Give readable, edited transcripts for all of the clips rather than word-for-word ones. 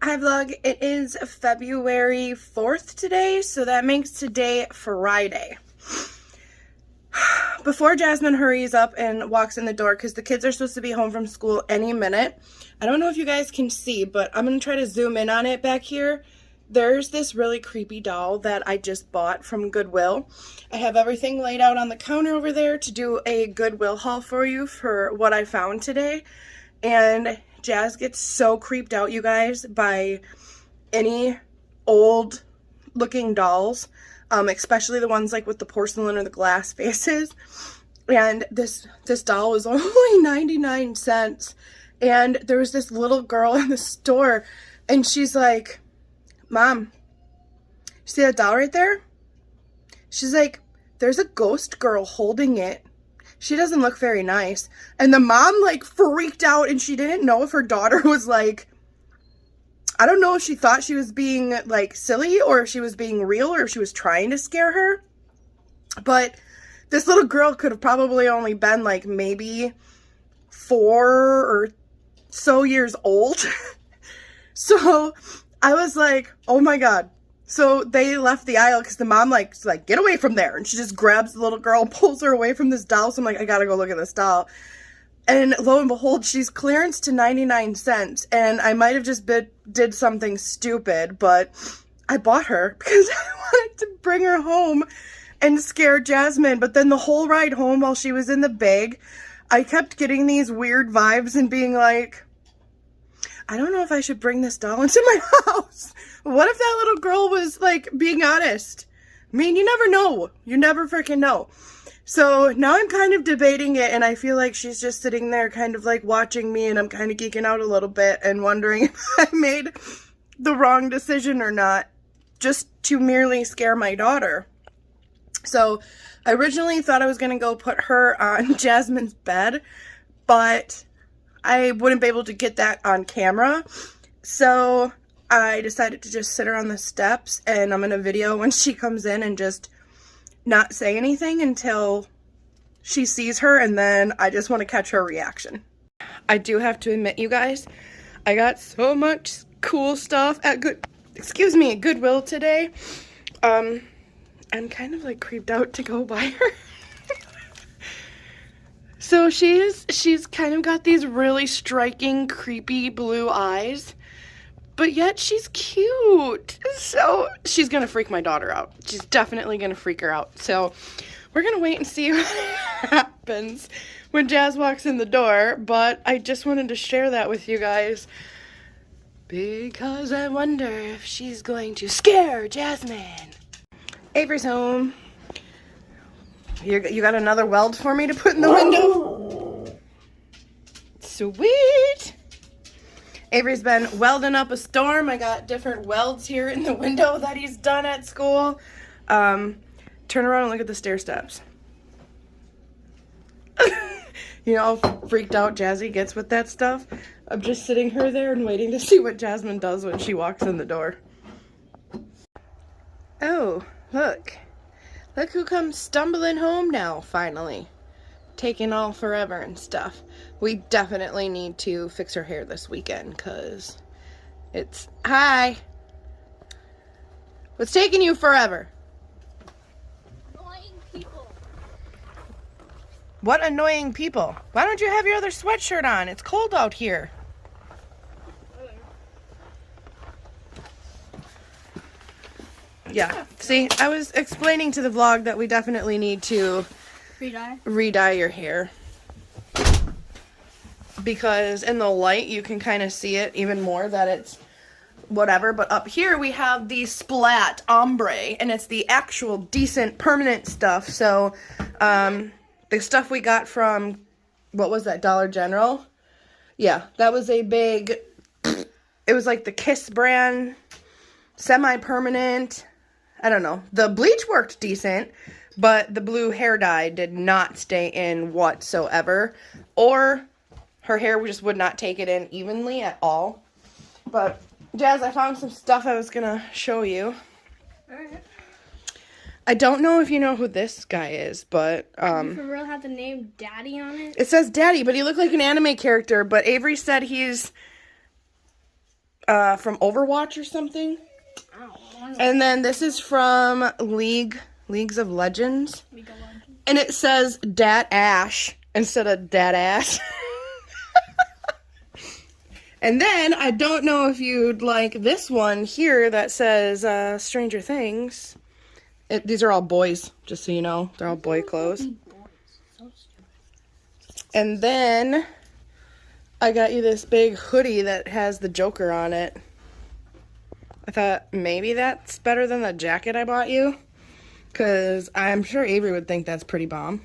Hi vlog, it is February 4th today, so that makes today Friday. Before Jasmine hurries up and walks in the door, because the kids are supposed to be home from school any minute, I don't know if you guys can see, but I'm going to try to zoom in on it back here. There's this really creepy doll that I just bought from Goodwill. I have everything laid out on the counter over there to do a Goodwill haul for you for what I found today. And Jazz gets so creeped out, you guys, by any old looking dolls, especially the ones like with the porcelain or the glass faces. And this doll was only 99 cents. And there was this little girl in the store and she's like, "Mom, you see that doll right there?" She's like, "There's a ghost girl holding it. She doesn't look very nice." And the mom like freaked out and she didn't know if her daughter was like, I don't know if she thought she was being like silly or if she was being real or if she was trying to scare her. But this little girl could have probably only been like maybe 4 or so years old. So I was like, oh my God. So they left the aisle because the mom like, "Get away from there." And she just grabs the little girl and pulls her away from this doll. So I'm like, I gotta go look at this doll. And lo and behold, she's clearance to 99 cents. And I might have just did something stupid, but I bought her because I wanted to bring her home and scare Jasmine. But then the whole ride home while she was in the bag, I kept getting these weird vibes and being like, I don't know if I should bring this doll into my house. What if that little girl was like being honest? I mean, you never know. You never freaking know. So now I'm kind of debating it and I feel like she's just sitting there kind of like watching me and I'm kind of geeking out a little bit and wondering if I made the wrong decision or not, just to merely scare my daughter. So I originally thought I was going to go put her on Jasmine's bed, but I wouldn't be able to get that on camera. So I decided to just sit her on the steps and I'm going to video when she comes in and just not say anything until she sees her, and then I just want to catch her reaction. I do have to admit, you guys, I got so much cool stuff at Goodwill today. I'm kind of like creeped out to go by her. So she's kind of got these really striking, creepy blue eyes, but yet she's cute. So she's gonna freak my daughter out. She's definitely gonna freak her out. So we're gonna wait and see what happens when Jazz walks in the door, but I just wanted to share that with you guys because I wonder if she's going to scare Jasmine. Avery's home. You got another weld for me to put in the window? Sweet! Avery's been welding up a storm. I got different welds here in the window that he's done at school. Turn around and look at the stair steps. You know how freaked out Jazzy gets with that stuff? I'm just sitting her there and waiting to see what Jasmine does when she walks in the door. Oh, look. Look who comes stumbling home now, finally. Taking all forever and stuff. We definitely need to fix her hair this weekend, because it's... Hi! What's taking you forever? Annoying people. What annoying people? Why don't you have your other sweatshirt on? It's cold out here. Yeah, see, I was explaining to the vlog that we definitely need to re-dye your hair. Because in the light, you can kind of see it even more that it's whatever. But up here, we have the Splat Ombre, and it's the actual decent permanent stuff. So, the stuff we got from, what was that, Dollar General? Yeah, that was a big, it was like the Kiss brand, semi-permanent. I don't know. The bleach worked decent, but the blue hair dye did not stay in whatsoever. Or her hair just would not take it in evenly at all. But, Jazz, I found some stuff I was going to show you. Alright. I don't know if you know who this guy is, but... You for real have the name Daddy on it? It says Daddy, but he looked like an anime character. But Avery said he's from Overwatch or something. And then this is from Leagues of Legends. And it says Dat Ash instead of Dad Ass. And then I don't know if you'd like this one here that says Stranger Things. These are all boys, just so you know. They're all boy clothes. And then I got you this big hoodie that has the Joker on it. I thought maybe that's better than the jacket I bought you, because I'm sure Avery would think that's pretty bomb.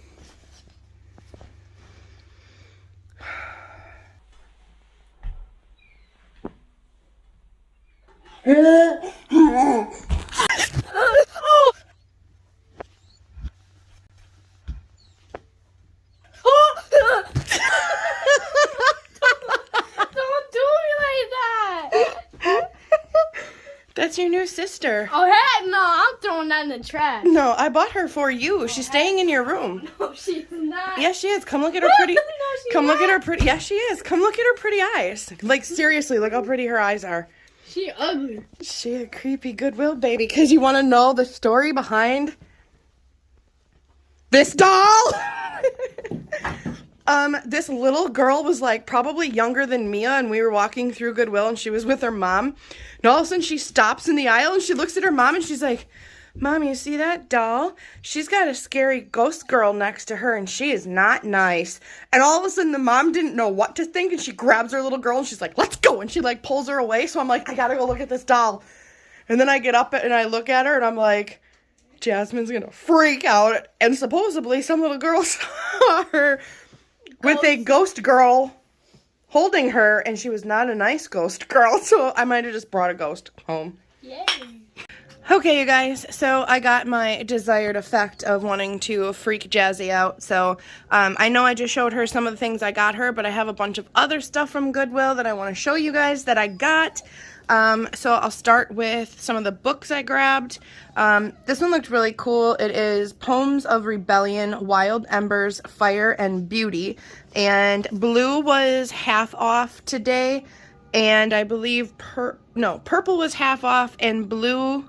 That's your new sister. Oh, heck no. I'm throwing that in the trash. No, I bought her for you. She's staying in your room. No, she's not. Yes, she is. Come look at her pretty... No, she's Come not. look at her pretty... Yes, she is. Come look at her pretty eyes. Like, seriously, look how pretty her eyes are. She ugly. She a creepy Goodwill baby. Because you want to know the story behind this doll? This little girl was like probably younger than Mia, and we were walking through Goodwill and she was with her mom. And all of a sudden she stops in the aisle and she looks at her mom and she's like, Mom, you see that doll? She's got a scary ghost girl next to her and she is not nice. And all of a sudden the mom didn't know what to think and she grabs her little girl and she's like, let's go. And she like pulls her away. So I'm like, I gotta go look at this doll. And then I get up and I look at her and I'm like, Jasmine's gonna freak out. And supposedly some little girl saw her with a ghost girl holding her, and she was not a nice ghost girl, so I might have just brought a ghost home. Yay. Okay, you guys, so I got my desired effect of wanting to freak Jazzy out. So I know I just showed her some of the things I got her, but I have a bunch of other stuff from Goodwill that I want to show you guys that I got. So I'll start with some of the books I grabbed. This one looked really cool. It is Poems of Rebellion, Wild Embers, Fire, and Beauty. And blue was half off today. And I believe, purple was half off and blue,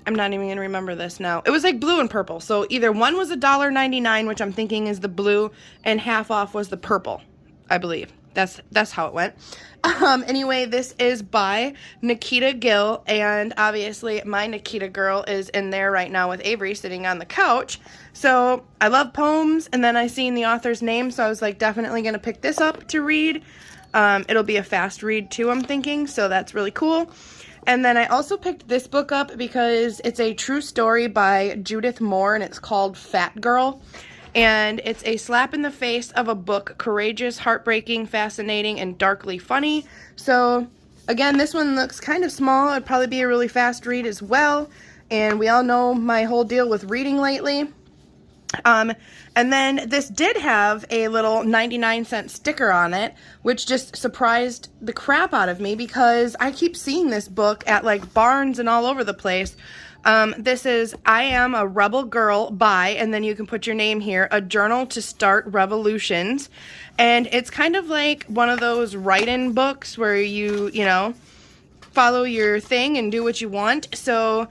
I'm not even going to remember this now. It was like blue and purple. So either one was $1.99, which I'm thinking is the blue, and half off was the purple, I believe. That's how it went. Anyway, this is by Nikita Gill, and obviously my Nikita girl is in there right now with Avery sitting on the couch. So I love poems, and then I seen the author's name, so I was like definitely going to pick this up to read. It'll be a fast read too, I'm thinking, so that's really cool. And then I also picked this book up because it's a true story by Judith Moore, and it's called Fat Girl. And it's a slap in the face of a book, courageous, heartbreaking, fascinating, and darkly funny. So, again, this one looks kind of small. It'd probably be a really fast read as well. And we all know my whole deal with reading lately. And then this did have a little 99-cent sticker on it, which just surprised the crap out of me because I keep seeing this book at like Barnes and all over the place. This is I Am a Rebel Girl by, and then you can put your name here, A Journal to Start Revolutions. And it's kind of like one of those write-in books where you know, follow your thing and do what you want. So,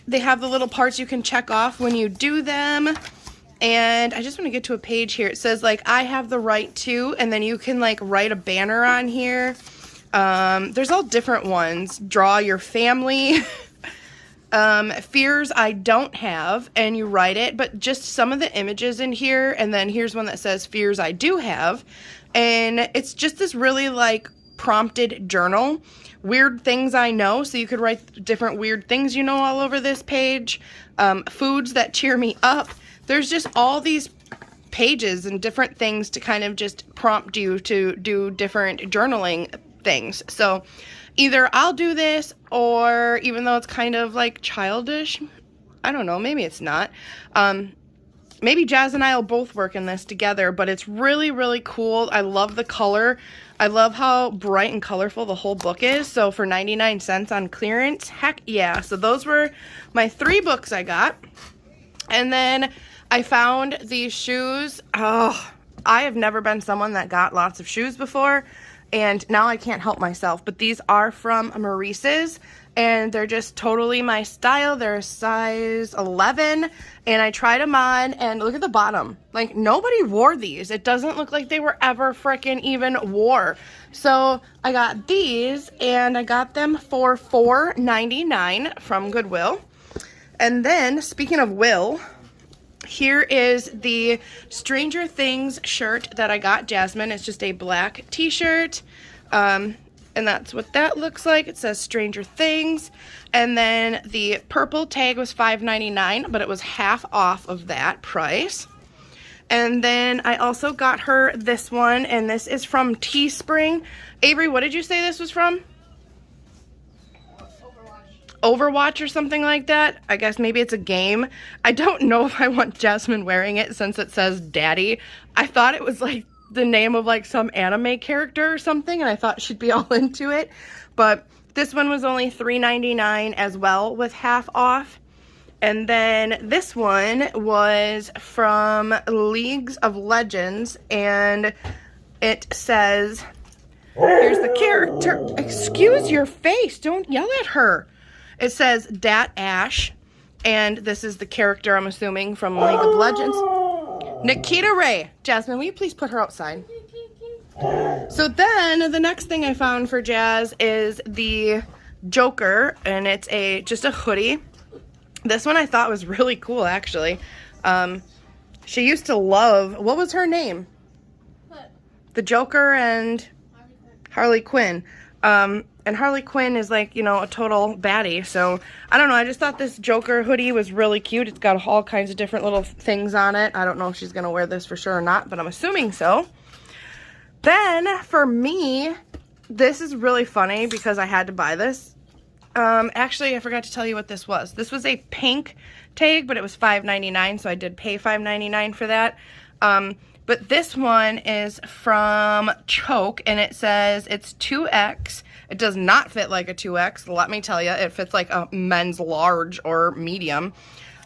they have the little parts you can check off when you do them. And I just want to get to a page here. It says, like, I have the right to, and then you can, like, write a banner on here. There's all different ones. Draw your family. Fears I don't have, and you write it, but just some of the images in here, and then here's one that says fears I do have, and it's just this really, like, prompted journal. Weird things I know, so you could write different weird things you know all over this page. Foods that cheer me up. There's just all these pages and different things to kind of just prompt you to do different journaling things. So either I'll do this, or even though it's kind of like childish, I don't know, maybe it's not. Maybe Jazz and I will both work in this together, but it's really, really cool. I love the color. I love how bright and colorful the whole book is. So for 99 cents on clearance, heck yeah. So those were my 3 books I got. And then I found these shoes. Oh, I have never been someone that got lots of shoes before. and now I can't help myself. But these are from Maurice's, and they're just totally my style. They're a size 11, and I tried them on, and look at the bottom. Like, nobody wore these. It doesn't look like they were ever freaking even wore. So I got these, and I got them for $4.99 from Goodwill. And then, speaking of Will, here is the Stranger Things shirt that I got Jasmine. It's just a black t-shirt. And that's what that looks like. It says Stranger Things. And then the purple tag was $5.99, but it was half off of that price. And then I also got her this one, and this is from Teespring. Avery, what did you say this was from? Overwatch or something like that. I guess maybe it's a game. I don't know if I want Jasmine wearing it since it says Daddy. I thought it was like the name of like some anime character or something, and I thought she'd be all into it. But this one was only $3.99 as well, with half off. And then this one was from Leagues of Legends, and it says, here's the character. Excuse your face, don't yell at her. It says Dat Ash, and this is the character, I'm assuming, from League of Legends. Nikita Ray. Jasmine, will you please put her outside? So then, the next thing I found for Jazz is the Joker, and it's just a hoodie. This one I thought was really cool, actually. She used to love, what was her name? What? The Joker and Harley Quinn. And Harley Quinn is like, you know, a total baddie. So, I don't know. I just thought this Joker hoodie was really cute. It's got all kinds of different little things on it. I don't know if she's going to wear this for sure or not, but I'm assuming so. Then, for me, this is really funny because I had to buy this. Actually, I forgot to tell you what this was. This was a pink tag, but it was $5.99, so I did pay $5.99 for that. But this one is from Choke, and it says it's 2X. It does not fit like a 2X, let me tell you. It fits like a men's large or medium.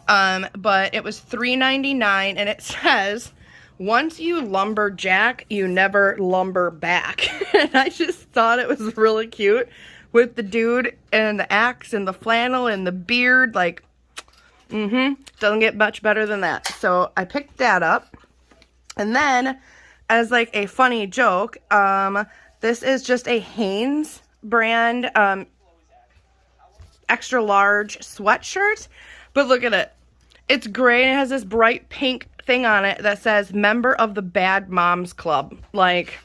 But it was $3.99, and it says, once you lumberjack, you never lumber back. And I just thought it was really cute with the dude and the axe and the flannel and the beard. Like, doesn't get much better than that. So I picked that up. And then, as like a funny joke, this is just a Hanes brand extra large sweatshirt. But look at it. It's gray and it has this bright pink thing on it that says member of the Bad Moms Club. Like,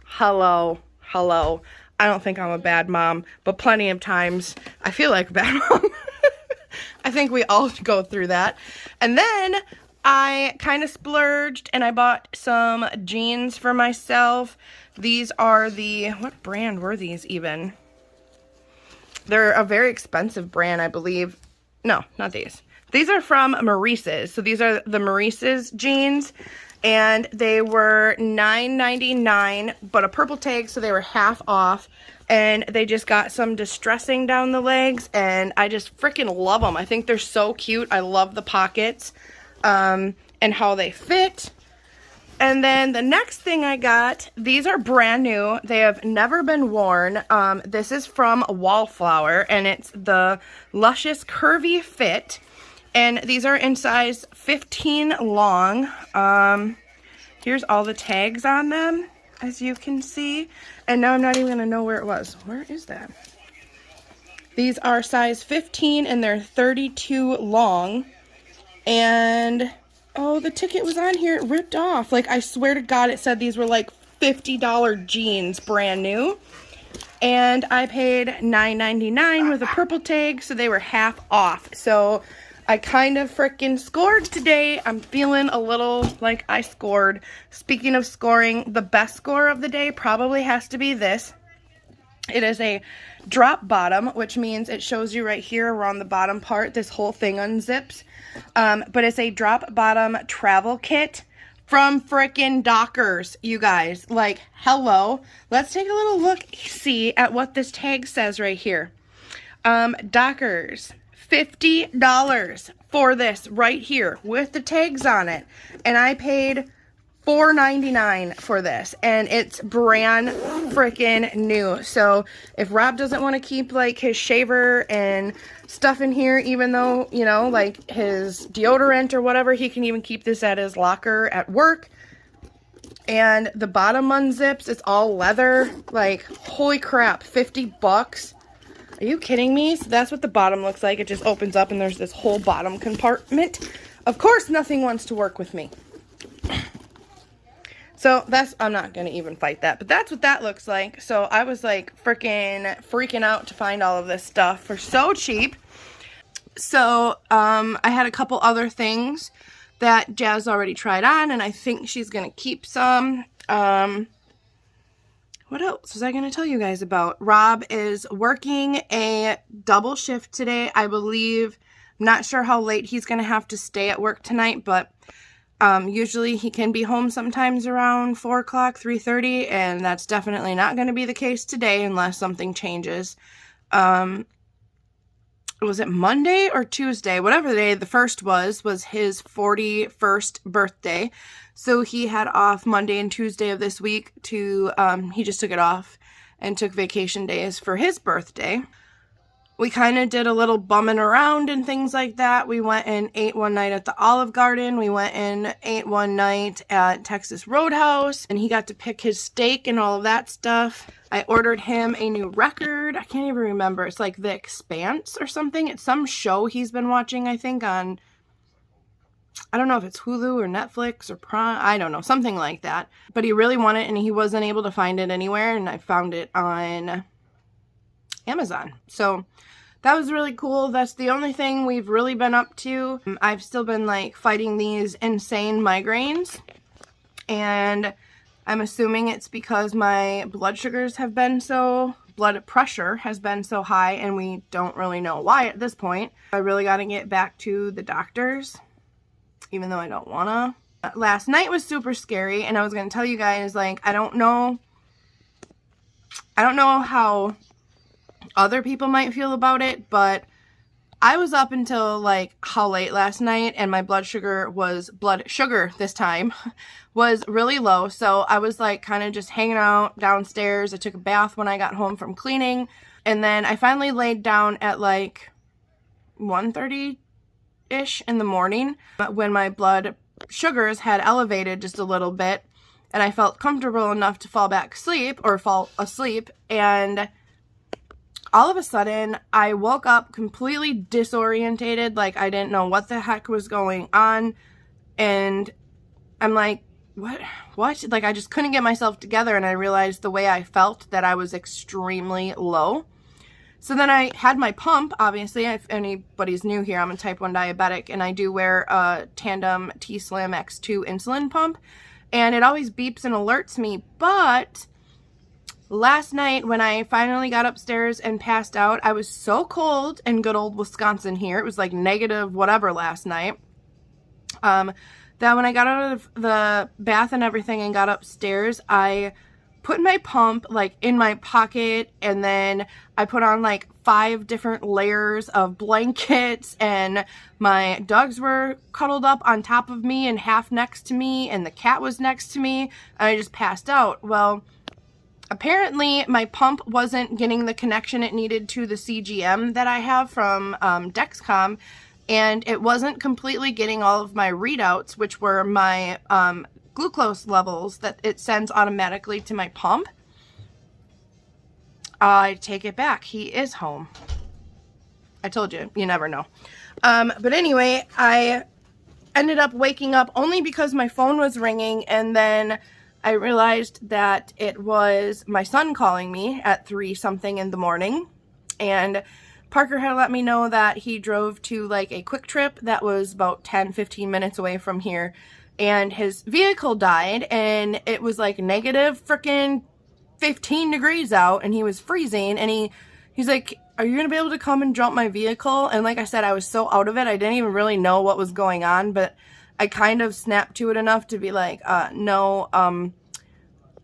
hello. I don't think I'm a bad mom, but plenty of times I feel like a bad mom. I think we all go through that. And then I kind of splurged and I bought some jeans for myself. These are what brand were these even? They're a very expensive brand, I believe. No, not these. These are from Maurice's. So these are the Maurice's jeans, and they were $9.99, but a purple tag, so they were half off. And they just got some distressing down the legs, and I just freaking love them. I think they're so cute. I love the pockets. And how they fit. And then the next thing I got, these are brand new. They have never been worn. This is from Wallflower, and it's the Luscious Curvy Fit. And these are in size 15 long. Here's all the tags on them, as you can see. And now I'm not even going to know where it was. Where is that? These are size 15, and they're 32 long. And, oh, the ticket was on here. It ripped off. Like, I swear to God, it said these were like $50 jeans, brand new. And I paid $9.99 with a purple tag, so they were half off. So I kind of freaking scored today. I'm feeling a little like I scored. Speaking of scoring, the best score of the day probably has to be this. It is a drop bottom, which means it shows you right here around the bottom part. This whole thing unzips. But it's a drop bottom travel kit from frickin' Dockers, you guys. Like, hello. Let's take a little look-see at what this tag says right here. Dockers, $50 for this right here with the tags on it. And I paid $4.99 for this, and it's brand freaking new. So if Rob doesn't want to keep like his shaver and stuff in here, even though, you know, like his deodorant or whatever, he can even keep this at his locker at work. And the bottom unzips, it's all leather. Like, holy crap, 50 bucks. Are you kidding me? So that's what the bottom looks like. It just opens up and there's this whole bottom compartment. Of course, nothing wants to work with me. So that's, I'm not going to even fight that, but that's what that looks like. So I was like freaking out to find all of this stuff for so cheap. So I had a couple other things that Jazz already tried on, and I think she's going to keep some. What else was I going to tell you guys about? Rob is working a double shift today, I believe. I'm not sure how late he's going to have to stay at work tonight, but usually he can be home sometimes around 4 o'clock, 3:30, and that's definitely not going to be the case today unless something changes. Was it Monday or Tuesday? Whatever day the first was his 41st birthday. So he had off Monday and Tuesday of this week to, he just took it off and took vacation days for his birthday. We kind of did a little bumming around and things like that. We went and ate one night at the Olive Garden. We went and ate one night at Texas Roadhouse, and he got to pick his steak and all of that stuff. I ordered him a new record. I can't even remember. It's like The Expanse or something. It's some show he's been watching, I think, on, I don't know if it's Hulu or Netflix or Prime. I don't know, something like that. But he really wanted it, and he wasn't able to find it anywhere, and I found it on Amazon. So that was really cool. That's the only thing we've really been up to. I've still been like fighting these insane migraines, and I'm assuming it's because my blood pressure has been so high, and we don't really know why at this point. I really got to get back to the doctors, even though I don't want to. Last night was super scary, and I was going to tell you guys, like, I don't know how other people might feel about it, but I was up until like how late last night, and my blood sugar this time was really low. So I was like kind of just hanging out downstairs. I took a bath when I got home from cleaning, and then I finally laid down at like 1:30-ish in the morning when my blood sugars had elevated just a little bit, and I felt comfortable enough to fall asleep, and all of a sudden, I woke up completely disorientated, like I didn't know what the heck was going on, and I'm like, what? Like, I just couldn't get myself together, and I realized the way I felt that I was extremely low. So then I had my pump, obviously. If anybody's new here, I'm a type 1 diabetic, and I do wear a Tandem T-Slim X2 insulin pump, and it always beeps and alerts me, but last night, when I finally got upstairs and passed out, I was so cold in good old Wisconsin here. It was like negative whatever last night. That when I got out of the bath and everything and got upstairs, I put my pump like in my pocket, and then I put on like 5 different layers of blankets, and my dogs were cuddled up on top of me and half next to me, and the cat was next to me, and I just passed out. Well, apparently, my pump wasn't getting the connection it needed to the CGM that I have from Dexcom, and it wasn't completely getting all of my readouts, which were my glucose levels that it sends automatically to my pump. I take it back. He is home. I told you, you never know. But anyway, I ended up waking up only because my phone was ringing, and then I realized that it was my son calling me at 3-something in the morning, and Parker had let me know that he drove to like a quick trip that was about 10-15 minutes away from here, and his vehicle died, and it was like negative freaking 15 degrees out, and he was freezing, and he's like, are you gonna be able to come and jump my vehicle? And like I said, I was so out of it, I didn't even really know what was going on, but I kind of snapped to it enough to be like, no, I'm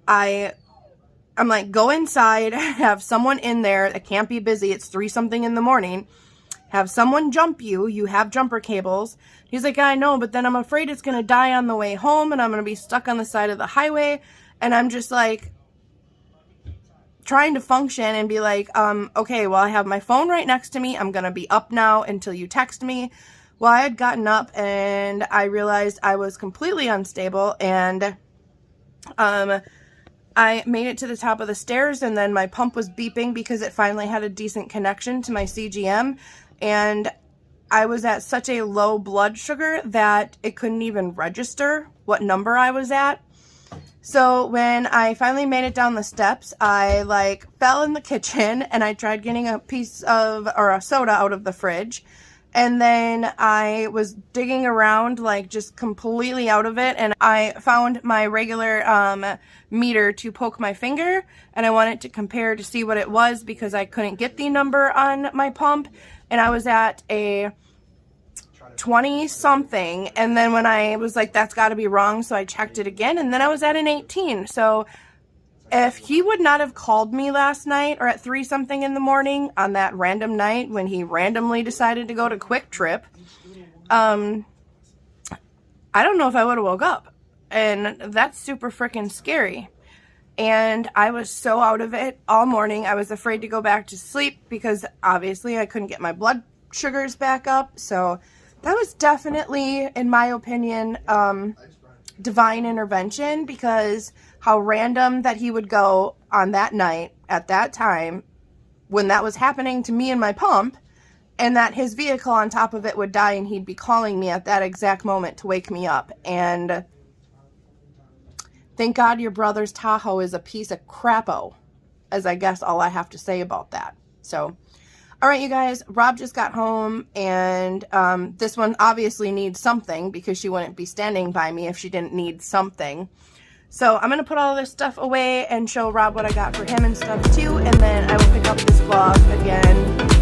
like, go inside, have someone in there. It can't be busy. It's 3-something in the morning. Have someone jump you. You have jumper cables. He's like, I know, but then I'm afraid it's going to die on the way home and I'm going to be stuck on the side of the highway. And I'm just like trying to function and be like, okay, well, I have my phone right next to me. I'm going to be up now until you text me. Well, I had gotten up and I realized I was completely unstable, and I made it to the top of the stairs, and then my pump was beeping because it finally had a decent connection to my CGM, and I was at such a low blood sugar that it couldn't even register what number I was at. So when I finally made it down the steps, I like fell in the kitchen and I tried getting a piece of, or a soda out of the fridge. And then I was digging around, like just completely out of it. And I found my regular meter to poke my finger. And I wanted to compare to see what it was because I couldn't get the number on my pump. And I was at a 20 something. And then when I was like, that's got to be wrong. So I checked it again. And then I was at an 18. So if he would not have called me last night or at 3 something in the morning on that random night when he randomly decided to go to Quick Trip, I don't know if I would have woke up. And that's super freaking scary. And I was so out of it all morning. I was afraid to go back to sleep because obviously I couldn't get my blood sugars back up. So that was definitely, in my opinion, divine intervention, because how random that he would go on that night at that time when that was happening to me and my pump, and that his vehicle on top of it would die and he'd be calling me at that exact moment to wake me up. And thank God your brother's Tahoe is a piece of crapo, as I guess all I have to say about that. So, all right, you guys, Rob just got home, and this one obviously needs something because she wouldn't be standing by me if she didn't need something. So I'm going to put all this stuff away and show Rob what I got for him and stuff too, and then I will pick up this vlog again